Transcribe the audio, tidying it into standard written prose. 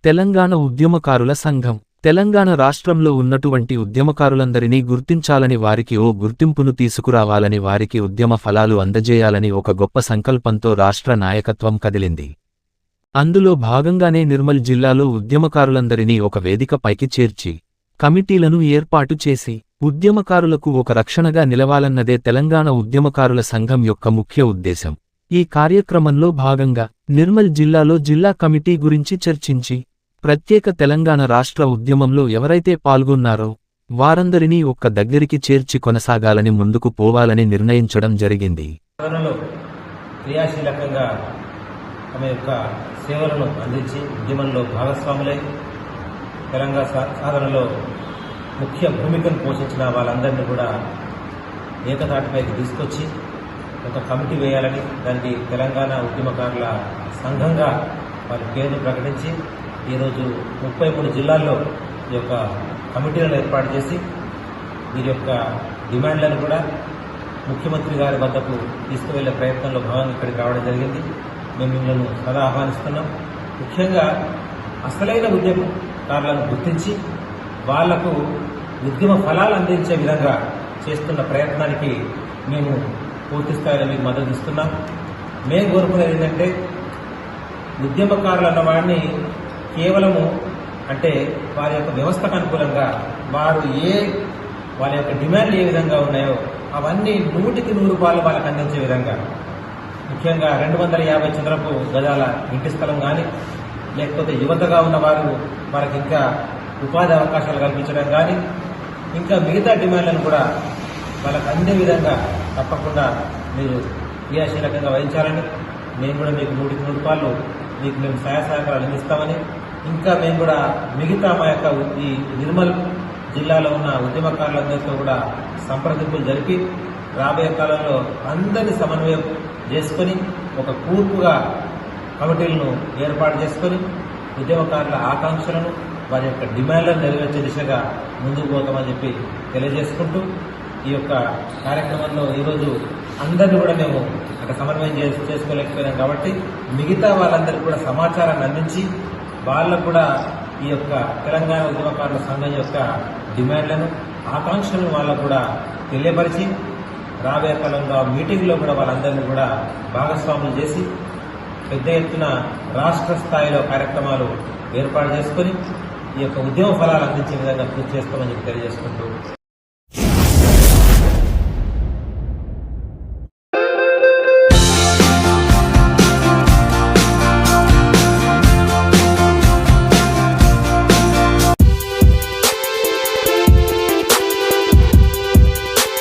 తెలంగాణ ఉద్యమకారుల సంఘం తెలంగాణ రాష్ట్రంలో ఉన్నటువంటి ఉద్యమకారులందరినీ గుర్తించాలని, వారికి ఓ గుర్తింపును తీసుకురావాలని, వారికి ఉద్యమ ఫలాలు అందజేయాలని ఒక గొప్ప సంకల్పంతో రాష్ట్ర నాయకత్వం కదిలింది. అందులో భాగంగానే నిర్మల్ జిల్లాలో ఉద్యమకారులందరినీ ఒక వేదిక పైకి చేర్చి కమిటీలను ఏర్పాటు చేసి ఉద్యమకారులకు ఒక రక్షణగా నిలవాలన్నదే తెలంగాణ ఉద్యమకారుల సంఘం యొక్క ముఖ్య ఉద్దేశం. ఈ కార్యక్రమంలో భాగంగా నిర్మల్ జిల్లాలో జిల్లా కమిటీ గురించి చర్చించి ప్రత్యేక తెలంగాణ రాష్ట్ర ఉద్యమంలో ఎవరైతే పాల్గొన్నారో వారందరినీ ఒక్క దగ్గరికి చేర్చి కొనసాగాలని, ముందుకు పోవాలని నిర్ణయించడం జరిగింది. క్రియాశీలకంగా తమ యొక్క సేవలను అందించి ఉద్యమంలో భాగస్వాములై తెలంగాణ సాధనలో ముఖ్య భూమికను పోషించిన వాళ్ళందరినీ కూడా ఏకతాటిపైకి తీసుకొచ్చి ఒక కమిటీ వేయాలని, దానికి తెలంగాణ ఉద్యమకారుల సంఘంగా వారి పేరును ప్రకటించి ఈరోజు 33 జిల్లాల్లో ఈ యొక్క కమిటీలను ఏర్పాటు చేసి వీరి యొక్క డిమాండ్లను కూడా ముఖ్యమంత్రి గారి వద్దకు తీసుకువెళ్లే ప్రయత్నంలో భాగంగా ఇక్కడికి రావడం జరిగింది. మేము మిమ్మల్ని సదా ఆహ్వానిస్తున్నాం. ముఖ్యంగా అసలైన ఉద్యమకారులను గుర్తించి వాళ్లకు ఉద్యమ ఫలాలు అందించే విధంగా చేస్తున్న ప్రయత్నానికి మేము పూర్తి స్థాయిలో మీకు మద్దతు ఇస్తున్నాం. మేము కోరుకునేది ఏంటంటే, ఉద్యమకారులు అన్న వాడిని కేవలము అంటే వారి యొక్క వ్యవస్థకు అనుకూలంగా వాళ్ళ యొక్క డిమాండ్లు ఏ విధంగా ఉన్నాయో అవన్నీ 100కి 100 వాళ్ళకు అందించే విధంగా, ముఖ్యంగా 250 చదరపు గజాల ఇంటి స్థలం కానీ, లేకపోతే యువతగా ఉన్న వారికి ఇంకా ఉపాధి అవకాశాలు కల్పించడం కానీ, ఇంకా మిగతా డిమాండ్లను కూడా వాళ్ళకు అందే విధంగా తప్పకుండా మీరు క్రియాశీలకంగా వహించాలని, మేము కూడా మీకు 100కి 100 మీకు మేము సహాయ సహకారాలు అందిస్తామని, ఇంకా మేము కూడా మిగతా మా యొక్క ఈ నిర్మల్ జిల్లాలో ఉన్న ఉద్యమకారులందరితో కూడా సంప్రదింపులు జరిపి రాబోయే కాలంలో అందరినీ సమన్వయం చేసుకొని ఒక కూర్పుగా కమిటీలను ఏర్పాటు చేసుకొని ఉద్యమకారుల ఆకాంక్షలను, వారి యొక్క డిమాండ్లను నెరవేర్చే దిశగా ముందుకు పోతామని చెప్పి తెలియజేసుకుంటూ, ఈ యొక్క కార్యక్రమంలో ఈరోజు అందరినీ కూడా మేము అక్కడ సమన్వయం చేసుకోలేకపోయినాం కాబట్టి మిగతా వాళ్ళందరికీ కూడా సమాచారాన్ని అందించి వాళ్ళకు కూడా ఈ యొక్క తెలంగాణ ఉద్యమకారుల సంఘం యొక్క డిమాండ్లను, ఆకాంక్షలను వాళ్ళకు కూడా తెలియపరిచి రాబోయే కాలంలో ఆ మీటింగ్లో కూడా వాళ్ళందరినీ కూడా భాగస్వాములు చేసి పెద్ద ఎత్తున రాష్ట్ర స్థాయిలో కార్యక్రమాలు ఏర్పాటు చేసుకొని ఈ యొక్క ఉద్యమ ఫలాలు అందించే విధంగా కృషి చేస్తామని తెలియజేసుకుంటూ